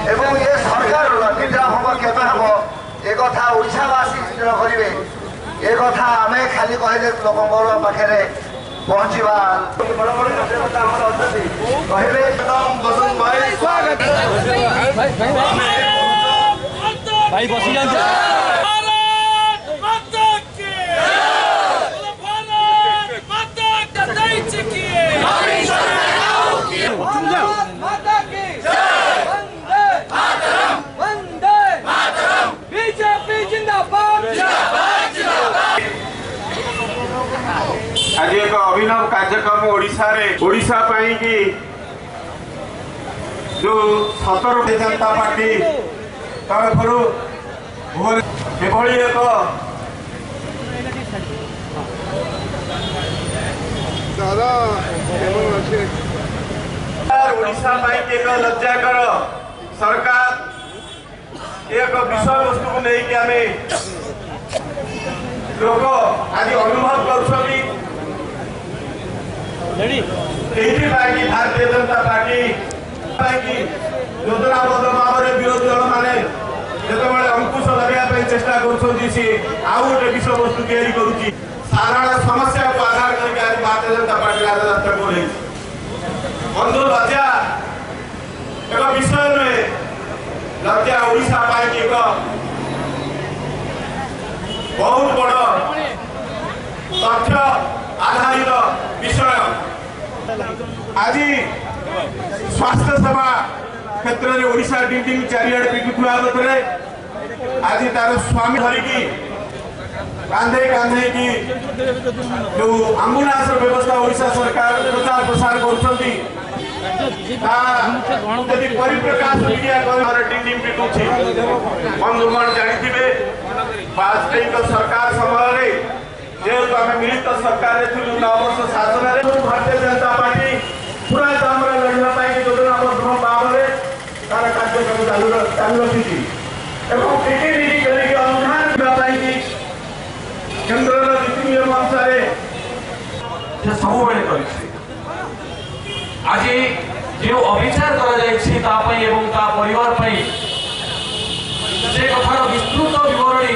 एवं ये सरकार निद्रा हम केवे हम एक ओडावासी करेंगे एक आम खाली कहले लोक पाखे पहुँचवा बड़ बड़ कार्यकर्ता कहले बसंत भाई स्वागत भाई बसी आज एक अभिनव कार्यक्रम ओडिशा पाई कि जो 17 जनता पार्टी तरफ एभली एक ओडिशा पाई एक लज्जाकर सरकार एक विषय वस्तु को लेकिन आम लोक आज अनुभव कर भारतीय जनता पार्टी योजनाबद्ध भाव में विरोधी दल मैंने जो अंकुश लगे चेष्टा कर विषय वस्तु या साधारण समस्या को आधार करके आज भारतीय जनता पार्टी राजयात्रा को बंधु लज्जा एक विषय नुहे लज्जा ओडिशा पाई एक बहुत बड़ तथ्य आधारित विषय आज स्वास्थ्य सेवा क्षेत्र में ओडिशा टीम चारिआडे पिटुवा बदले आज तार स्वामी धरिकी कांधे कांधे की जो आंबुलांस व्यवस्था ओडिशा सरकार प्रचार प्रसार कर परिप्रकाश मीडिया टीम पिटुची बंधुगण जानी वाजपेयी सरकार समय जेहेतु आम मिलित सरकार 9 वर्ष शासन भारतीय जनता पार्टी पूरा दाम लड़ाई योजनाबद्ध भाव में तार कार्यक्रम चालू रखी अनुधान केन्द्र नीति नियम अनुसार सब आज जो अविचार परिवार से कथार विस्तृत विवरणी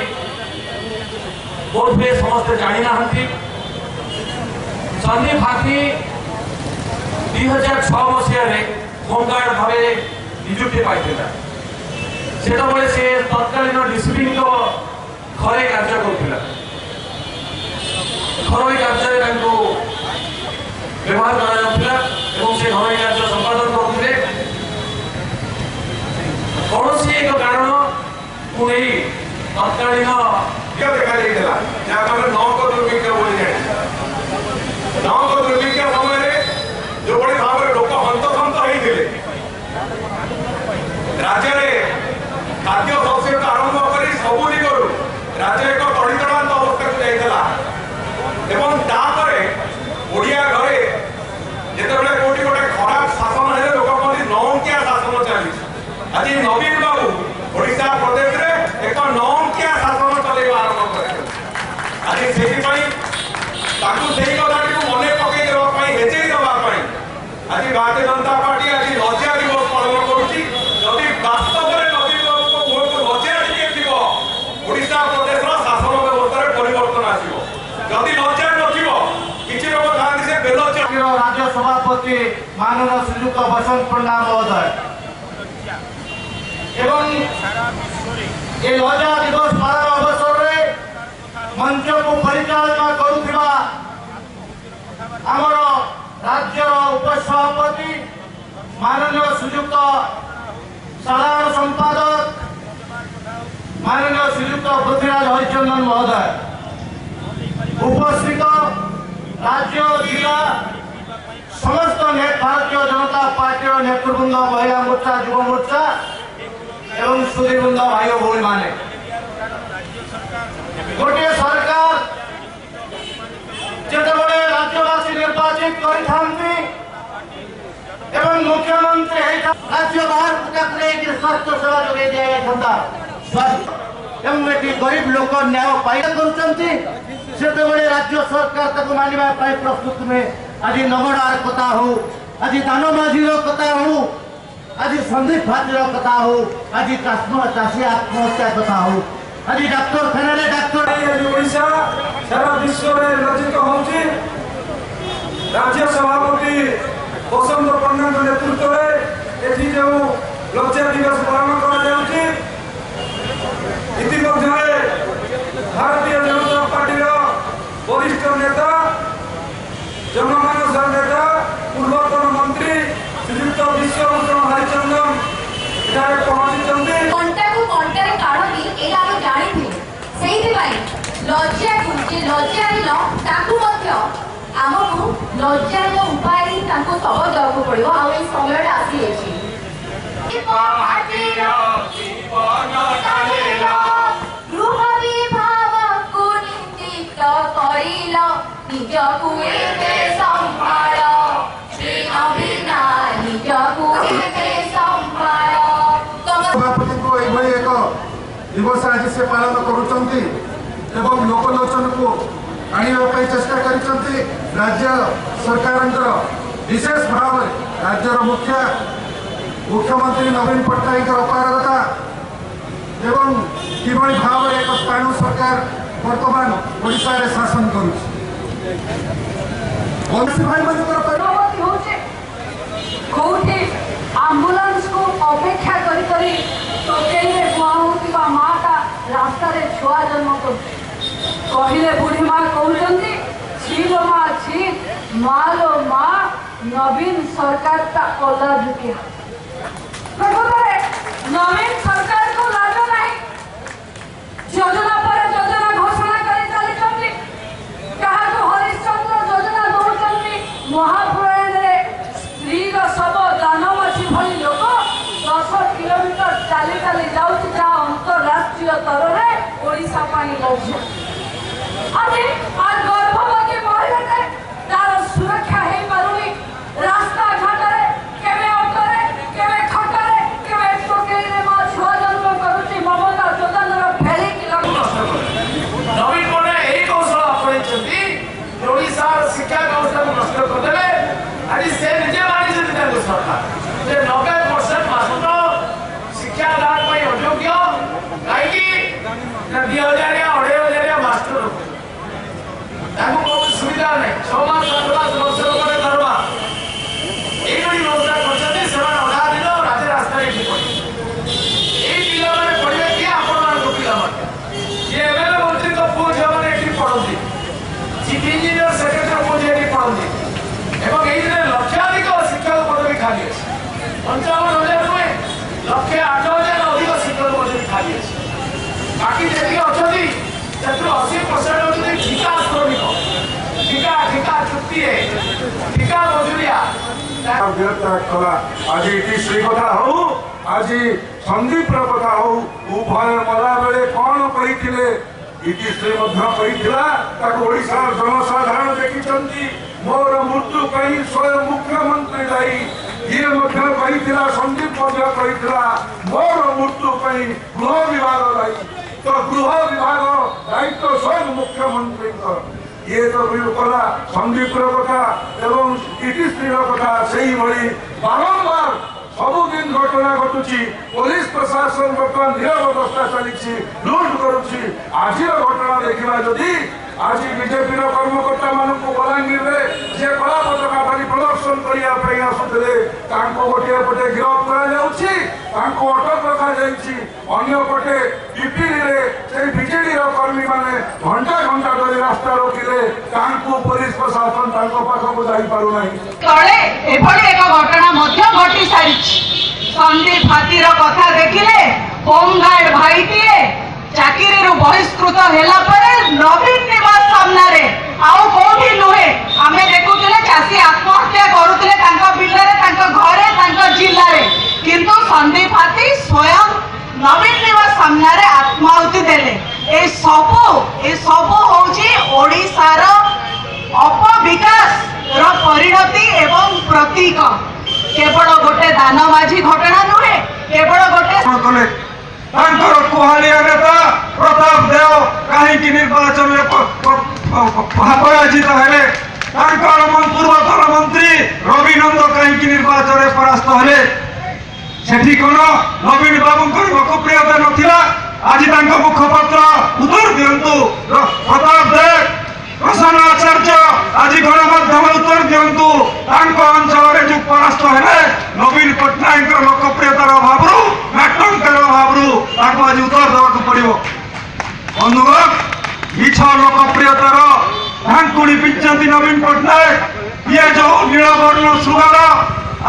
बोध हुए समस्ते जानी ना संदीप हाथी 2006 मसीह होमगार्ड भाव निजुक्ति पाई से तत्कालीन डीसीपी घरे कार्य करुला घर कार्य व्यवहार करा से घर कार्य संपादन करते कौन एक कारण को नहीं तत्कालीन देखा जहाँ नौक दुर्भिक्ष बोली जाए नौक दुर्भिक्ष समय जो बड़े भाव में लोक हंतसंत होते राज्य में खाद्य शस्य आरंभ कर सब दिगरू राज्य एक तड़ीतड़ांत अवस्था को जापर ओडिया घरे जिते कौटी गोटे खराब शासन है लोक कहते नौकिया शासन चली आज नवीन बाबू ओडिशा प्रदेश में एक नौकिया शासन चलवा आरंभ कर आज से कथा मन पकई देवाई हेचेई देवाई आज भारतीय जनता पार्टी आज लज्जा दिवस पालन करुच्ची जदि वास्तव में नवीन बाबू को मुह को लज्जा टी ओडिशा प्रदेश शासन व्यवस्था परिवर्तन आसो जदि लज्जा नथि लोक था से बेलज्जा राज्य सभापति माननीय श्रीयुक्त बसंत पंडा महोदय एवं ये लज्जा दिवस पालन अवसर में मंच को परिचालना करुवा आमर राज्य उपसभापति माननीय श्रीयुक्त साधारण संपादक माननीय श्रीयुक्त पृथ्वीराज हरिचंदन महोदय उपस्थित राज्य जिला समस्त भारतीय जनता पार्टी नेतृवृंद महिला मोर्चा युव मोर्चा एवं सुधीवृंद भाई भौणी माने गोटे सरकार जितेबाला राज्यवासी निर्वाचित कर मुख्यमंत्री राज्य बाहर स्वास्थ्य सेवा जोगे दिया स्वास्थ्य गरीब लोक न्याय पाई कर राज्य सरकार मानवा प्रस्तुत में आज नगड़ार कथा हो आज दानमाझी कथा हो आज संदीप भातीर कथा हो आज चाषी आत्महत्या कथा हो आज डाक्तरखाना डाक्तर ओडिशा सारा विश्व में लज्जित होउछि। राज्य सभापति बसंत पंडा नेतृत्व में एठी जो लज्जा दिवस पालन करा जाउछि इतिमध्य भारतीय जनता पार्टी वरिष्ठ नेता जनमानस नेता पूर्वतन मंत्री श्रीयुक्त विश्वभूषण हरिचंदन एठारे पहुंची कंटाकू कंटारे काढनी एला आमे जानिथिलु सेहिथि पई लज्जा जे लज्जा हिलो ताकू मध्य आमकु लज्जा रो उपाय हि ताकू सब देବାକୁ पड़िबो आ ए समय आसी अछि माटीरो जीवन कालेला गृह विभाग को निंदित करिलो निजकु एते संभाळो श्री अभिना निजकु एते संभाळो सभापति को यह एक दिवस आज से पालन करुचंती एवं लोकलोचन को आने चेष्टा करिचंती। राज्य सरकार विशेष भाव राज्यर मुख्यमंत्री नवीन पट्टनायक अपारगता एवं किभଳି भाव एक स्थानीय सरकार वर्तमान ओडिशा रे शासन करुछि। भाई कोठी आम्बुलांस को अपेक्षा करी करी टोकेले बुआउतिबा माता रास्ता रे छुआ जन्म को कहिले बुढ़ी माँ कहउचंती छीलो माँ छी मालो माँ नवीन सरकार ता ओला जुकिया प्रकृतरे नवीन सरकार को लाज नहीं योजना पर योजना घोषणा करी चली कहा को हरिश्चंद्र योजना दौचंती महाप्रयाण रे स्त्री सब दानवासी भली लोक 10 किलोमीटर चाली चाली जाउछि जा अंतरराष्ट्रीय स्तर रे ओडिशा पानी लक्ष्य आज आज गर्भवती महिला तार सुरक्षा हे पारुनी रास्ता घाट रे केवे ऑटो रे केवे खट रे केवे टोकेई रे मा छुआ जन्म करूछि ममता जोदान रो फेली कि नवीन पट्टनायक एही कौशल आपणैछन्ति ओडिशा शिक्षा व्यवस्था को नष्ट करदेले। आज से निजे मानिछन्ति ताको सरकार जे 90% मास्टर शिक्षा दान पई अयोग्य काहेकि 2000 2500 मास्टर ताको कोन सुविधा नै 6 मास 7 मास वर्ष पर दरवा एही व्यवस्था करछन्ति सेवा अधा दिन राज्य रास्ता रे पड़े एही पिला माने पड़िबे कि आपण मान पिला माने ये एमएलए मंत्री को पुओ झियो माने एठी पढନ୍ତି चीफ इंजीनियर सेक्रेटरी पुओ झियो एठी पढନ୍ତି एवं एही दिने लक्षाधिक शिक्षक पदवी खाली अछि 55,000 रुपए लक्ष 8,000 अधिक शिक्षक पदवी खाली अछि बाकी जेति अछथि सेतु 80% होती ठिका श्रमिक ठिका चुक्ति है ठिका मजूरिया गिरफ्तार कला आज इति श्री कथा हो आज संदीप कथा हो उभय मला बेले कौन कही इति श्री ओडिशा जनसाधारण देखी मोर मृत्यु कहीं स्वयं मुख्यमंत्री दायी ये कही संदीप कही मोर मृत्यु कहीं गृह विभाग दायी तो गृह विभाग दायित्व स्वयं मुख्यमंत्री ये तो कला संदीप कथा एवं इति स्त्री कथा से ही बारंबार सबुदिन घटना घटुची पुलिस प्रशासन बर्तमान निरवस्था चली लुट करुच्ची आज घटना देखा जदि आज बीजेपी कर्मकर्ता मानक बलांगीर में जे कला पताका धरी प्रदर्शन करने आसुले गोटे पटे गिरफ्त कर अटक रखा पटे पिपिली से बीजेडी कर्मी मैंने घंटा घंटा धरी रास्ता रोकिले पुलिस प्रशासन पाखक जापार तले एभली एक घटना घटी सारी संदीप हाथीर कथा देखिले होमगार्ड भाईटीए चाकरी बहिष्कृत होला परे नवीन निवास सामना रे आउ कोठी नुहे आमे देखुतले चासी आत्महत्या करुतले तांका बिल्लारे तांका घरे तांका जिल्ला रे किंतु संदीप हाथी स्वयं नवीन निवास सामना रे आत्माहुति देले ए सब होची ओडिसार अपविकास रो परिणति एवं प्रतीक केवल गोटे दानबाजी घटना नुहे केवल गोटे कुहालिया नेता प्रताप देव कहीं निर्वाचन में पराजित हेले पूर्वतन मंत्री रवि नंद कहीं निर्वाचन में परास्त हेले सेठी कोन नवीन बाबूंकर लोकप्रियता नथिला आज तांको मुखपत्र उत्तर दियंतु प्रताप देव प्रसन्न आचार्य आज गणमाध्यम उत्तर दियंतु तांको अंचल जो परास्त हेले नवीन पट्टनायक लोकप्रियतार अभाव नाटंकर अभाव तांको आज उत्तर देवाक पड़िबो बंधुगण मिछ लोकप्रियतार ढांकुणी पिंचंती नवीन पट्टनायक ये जो नीलवर्ण सुगार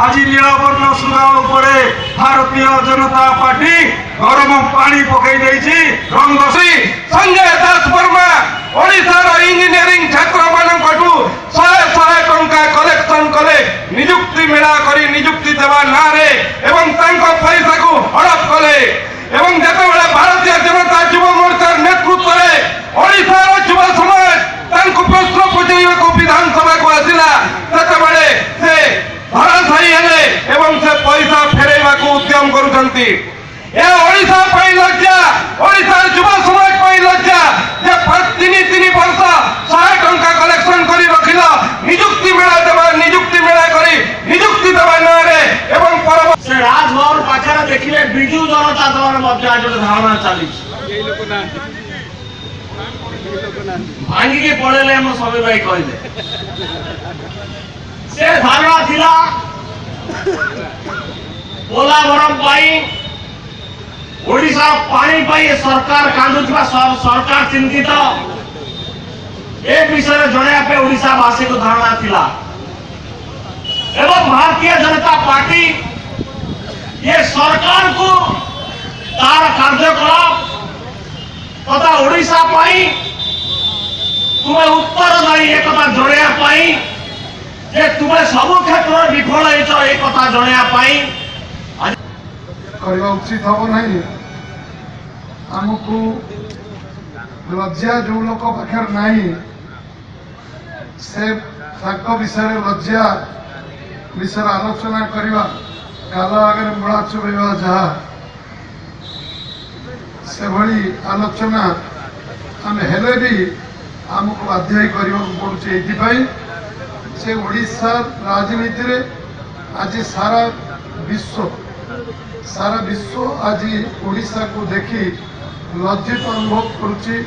आज नीलवर्ण सुगार उपरे भारतीय जनता पार्टी गरम पानी पकई देछि रंग बसी संजय दास वर्मा ओडिशार इंजीनियरिंग छात्र मानकटू 100 टंका कलेक्शन कले नियुक्ति मेला करी नियुक्ति देवा नारे एवं तांको पैसा को हड़प कले एवं जेतेबेले भारतीय जनता युव मोर्चा नेतृत्व में ओडिशार युवा समाज तांको प्रश्न पचाइबाको विधानसभा को आसिला सेतेबेले से धराशायी हेले एवं से पैसा फेरैबाको उद्यम करुछंती ए ओडिशा पई लज्जा ओडिशा युव समाज पई लज्जा जे 3 वर्ष 100 टंका कलेक्शन करी रखिला नियुक्ति मेला देबा नियुक्ति मेला करी नियुक्ति देबा नारे एवं से राजभवन पाखरे देखिले बिजू जनता दल मध्य आज धारणा चली भांगी के पड़ेले हम सभी भाई कहले से धारणा थिला पोलावरम पाई ओडिशा पानी पाई सरकार कांदुथिबा सरकार चिंतित ए विषय जणया पे ओडिशा वासी को धारणा थिला एवं भारतीय जनता पार्टी ये सरकार को तार कार्यकलाप तथा ओडिशा पाई तुम्हें उत्तरदायी एक कथा जणया पाई जे तुम्हें सब क्षेत्र विफल होइछ एक कथा जणया पाई करवा उचित हम नहीं आमको लज्जा जो लोक पाखर नहीं से विषय लज्जा विषय आलोचना करवा गाल आगे मुड़ा चुबा जहा से भली आलोचना आम हेले भी आमको बाध्य पड़ुचे से ओडिशा राजनीति रे आज सारा विश्व आज ओडिशा को देखी लज्जित अनुभव करुच्ची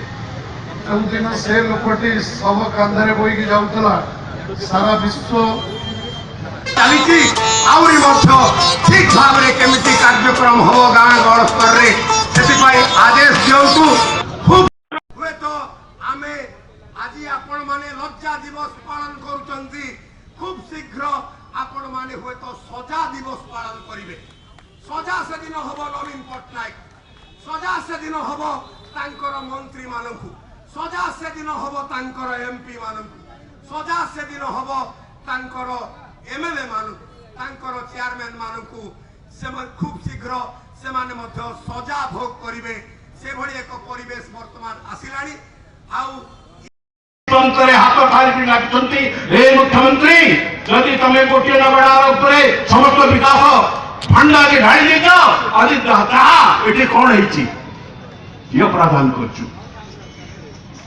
जो दिन से लोकटी सब कांधे बोईकी जाऊला सारा विश्व चली ठीक भाव में केमिति कार्यक्रम हम गाँ गण स्तर में आदेश दिंतु खूब हुए तो आम आज आपण माने लज्जा दिवस पालन करुचंती खूब शीघ्र आपण माने हुए तो सजा दिवस पालन करिवे सजा से दिन हम नवीन पट्टनायक सजा से दिन हम तांकर मंत्री मानकु सजा से दिन हम तांकर एमपी मानकु सजा से दिन हम तांकर एमएलए मानकु तांकर चेयरमैन मानकु से खूब शीघ्र से माने मध्य सजा भोग करिवे से भली एक परिवेश वर्तमान आसिलानी आउ हाथ ठारी लागुंट हे मुख्यमंत्री जदि तुम गोटे नगड़ार उपरे समस्त विकास भंडा के ढाई देच आज ये कौन है प्रावधान कर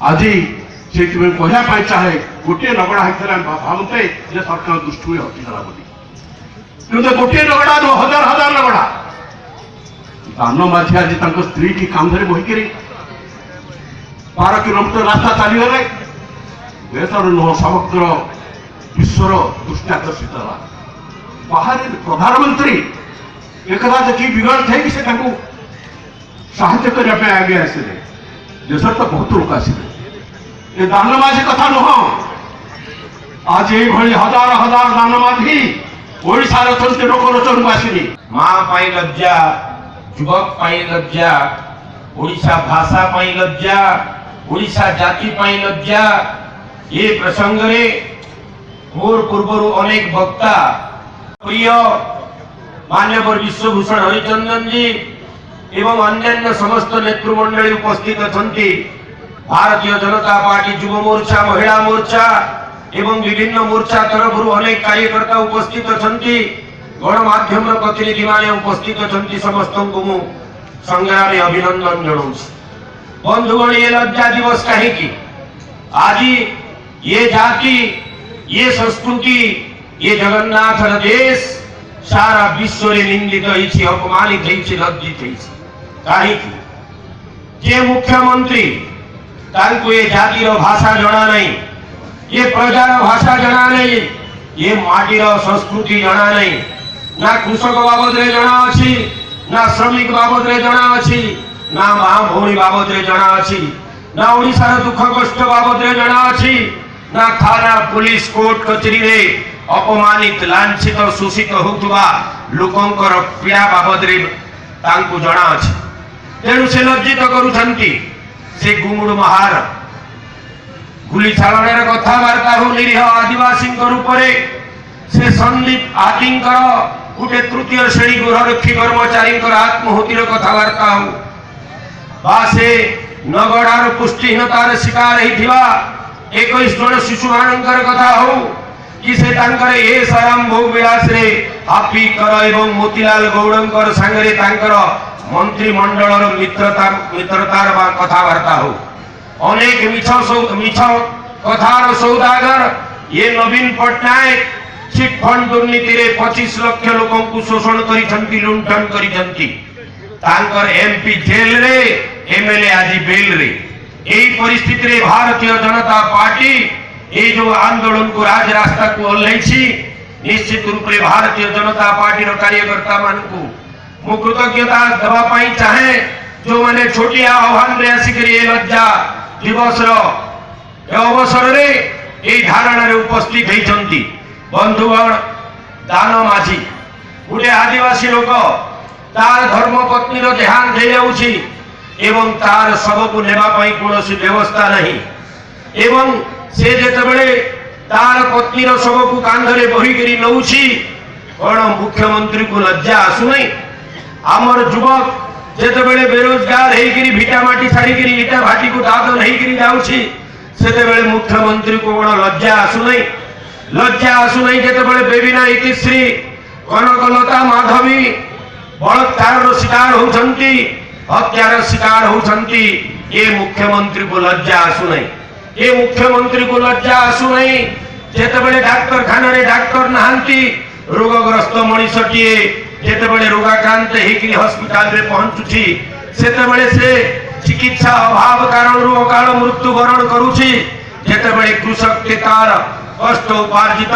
आज से कहना चाहे गोटे नगड़ा होता भावते सरकार दृष्टि हटिगला बोली गोटे नगड़ा जो हजार हजार नगड़ा दान माझी आज स्त्री की कांधे बोहिकी 12 किलोमीटर रास्ता चलीगले देशर नुह समग्र विश्वर दृष्टि आकर्षित है बाहर प्रधानमंत्री एक देखिए विगड़ थे कि साहाय्य करने आगे आसिले देश तो बहुत लोग आसिले दानमाझी कथा नुह आज ये हजार हजार दानमाझी ओडिशार लोकलोचन को आसिनी माँ पाई लज्जा युवक पाई लज्जा ओडिशा भाषा पाई लज्जा ओडिशा जाति पाई लज्जा ये प्रसंग रे मोर पूर्व अनेक वक्ता प्रिय मान्यवर विश्वभूषण हरिचंदन जी एवं अन्य समस्त नेतृमंडली उपस्थित अछंती भारतीय जनता पार्टी युव मोर्चा महिला मोर्चा एवं विभिन्न मोर्चा तरफ अनेक कार्यकर्ता उपस्थित अछंती गणमाध्यम प्रतिनिधि माने उपस्थित अछंती समस्त को मु संग्रामे अभिनंदन जणाउछि बंधुगण ये लज्जा दिवस कहीं आज ये जाति ये संस्कृति ये जगन्नाथ देश सारा विश्व रे निंदित होइछि, अपमानित होइछि, लज्जित होइछि। काहेकि जे मुख्यमंत्री तांको ये जातिर भाषा जणा नहीं, ये प्रजार भाषा जणा नहीं, ये माटीर संस्कृति जणा नहीं, ना कृषक बाबद रे जणा अछि, ना श्रमिक बाबद रे जणा अछि, ना मां भौणी बाबद रे जणा अछि, ना ओडिशार दुख कष्ट बाबद रे जणा अछि, ना थाना पुलिस कोर्ट कचेरी रे अपमानित लांछित शोषित होउतबा लोकंकर पीड़ा बाबद रे तांको जणा अछि। तेणु से लज्जित करुछंती। से गुमुड़ महार गुली चालनार कथबार्ता हो निरीह आदिवासी रूपरे से संदीप आदिंकर गोटे तृतीय श्रेणी गृहरक्षी कर्मचारी आत्महतिर कथबार्ता हो बा से नगड़ार पुष्टिहीनतार शिकार होइथिबा 21 जन शिशु मानकर कथा हो कि से तांकर ए साराम भोग विलास रे हापी कर एवं मोतीलाल गौड़ंकर संगरे तांकर मंत्रिमंडल मित्रतार कथबार्ता हो अनेक मिछ कथार सौदागर ये नवीन पट्टनायक चिट फंड दुर्नीति रे 25 लाख लोकों को शोषण करिसंती, लुंठन करिसंती। तांकर एमपी जेल रे, एमएलए आज बेल रे। एई परिस्थिति रे भारतीय जनता पार्टी ए जो आंदोलन को राज रास्ता को ओल्लैछि, निश्चित रूप रे भारतीय जनता पार्टी रो कार्यकर्ता मान को मु कृतज्ञता देवा पाई चाहे जो माने छोटी आह्वान रे आसिकरी लज्जा दिवस रो अवसर रे ए धारणा रे उपस्थित होइछंती। बंधुगण, दान माझी गोटे आदिवासी लोक तार धर्म पत्नी रो देहांत हो जाउछि एवं तार शव को नेबा पाई कोनोसी व्यवस्था नहीं एवं से जेतेबेले तार पत्नी रो शव को कांधरे बही करी नउछि कोन मुख्यमंत्री को लज्जा आसु नहीं। आमर युवक जेतेबेले बेरोजगार हेकरी भिटा माटी छाड़ी करी इटा भाटी को दाद नहीं करी जाउछि सेतेबेले मुख्यमंत्री को कोन लज्जा आसु नहीं। लज्जा आसु नहीं जेतेबेले बेबिना इतिश्री कनकलता माधवी बलात्कार शिकार होउछंती, हत्यार शिकार होउछंती, ये मुख्यमंत्री को लज्जा आसु नहीं। ये मुख्यमंत्री को लज्जा आसु नहीं जेतेबेले डाक्टर खाना रे डाक्टर नहांती, रोगग्रस्त मनीषटीए जेतेबेले रोगाक्रांत हेकरी हॉस्पिटल रे पहुंचुछि सेतेबेले से चिकित्सा अभाव कारण अकाल मृत्यु वरण करुछि। जेतेबेले कृषक के तार कष्ट उपार्जित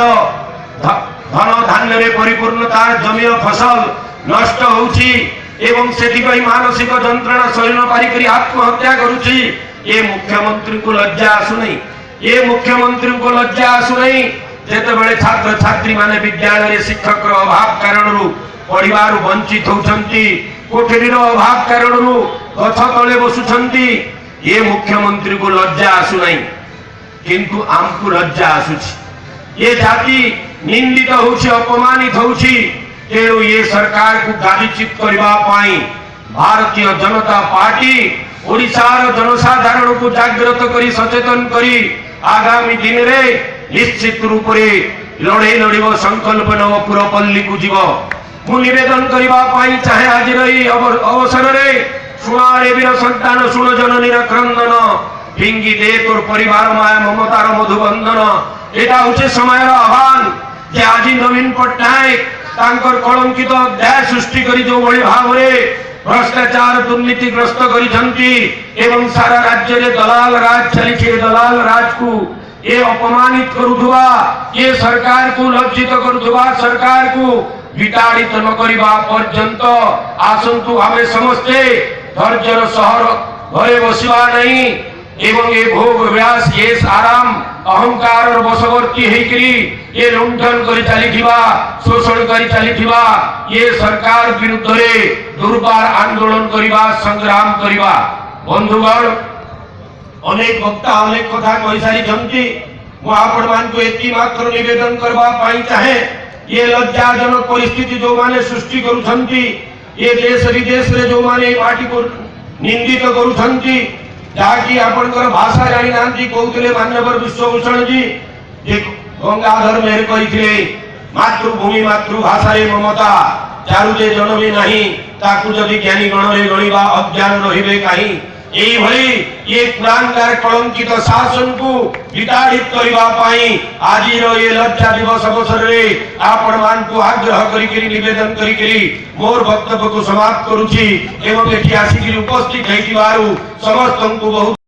धन धान्य रे परिपूर्ण तार जमीय फसल नष्ट होउछि एवं सेथिपई मानसिक जंत्रणा सहन पारिकरी आत्महत्या करुछि। ये मुख्यमंत्री को लज्जा आसु नहीं। ये मुख्यमंत्री को लज्जा आसु नहीं जेतेबेले छात्र छात्री माने विद्यालय रे शिक्षक रो अभाव कारण पढ़िबार वंचित होउछंती, कोठरीर अभाव कारण गछ तले बसुछंती। ये मुख्यमंत्री को लज्जा आसु नहीं किंतु आमको लज्जा आसुछि। ये जाति निंदित होउछि, अपमानित होउछि। तेणु ये सरकार को गादीच्युत करबा पाई भारतीय जनता पार्टी ओडिशार जनसाधारण को जागृत करी सचेतन करी आगामी दिन रे निश्चित रूप रे लड़े लड़िब संकल्प नव पुरपल्ली को जीव मु निवेदन करबा पाई चाहे आज रही अवसर रे सुनारे वीर संतान सुन जननी क्रंदन भिंगी दे तोर परिवार माया ममतार मधुबंधन। एटा होचे समय आह्वान जे आज नवीन पट्टनायक तांकर कलंकित अध्याय सृष्टि करी जो बड़ी भाव रे भ्रष्टाचार दुर्नीतिग्रस्त करिसंती एवं सारा राज्य रे दलाल राज चली दलाल राज को ये अपमानित करुथुवा, ये सरकार को लज्जित करुथुवा सरकार को विताड़ित न करिबा पर्यंत आसंतु आमे समस्ते धैर्यर सहर घरे बसिबा नहीं एवं ये भोग व्यास ये आराम अहंकार और बसवर्ती हेकरी ये लुंठन करी चलीथिबा शोषण करी चलीथिबा ये सरकार विरुद्ध रे दुर्बार आंदोलन करिबा संग्राम करिबा। बंधुगण, अनेक वक्ता अनेक कथा कहि सारी जंती मु आपण मान को एति मात्र निवेदन करबा पाई चाहे ये लज्जाजनक परिस्थिति जो माने सृष्टि करुछंती, ये देश विदेश रे जो माने पार्टी को निंदित करुछंती जाकि आपनकर भाषा जानि नांती कहउतले मान्यवर विश्वभूषण जी जे गंगाधर मेहर कहिथिले मातृभूमि मातृभाषा रे ममता चारु जे जनमी नाही ताकु जदि ज्ञानी गण रे गणिबा अज्ञान रहिबे काहि ये कुरानदार कलंकित शासन को विताड़ित करने आज ये लज्जा दिवस अवसर में आपण मान को आग्रह करी निवेदन करी मोर वक्तव्य को समाप्त करुछि एवं एठी आसिक उपस्थित होइतिबारु समस्त को बहुत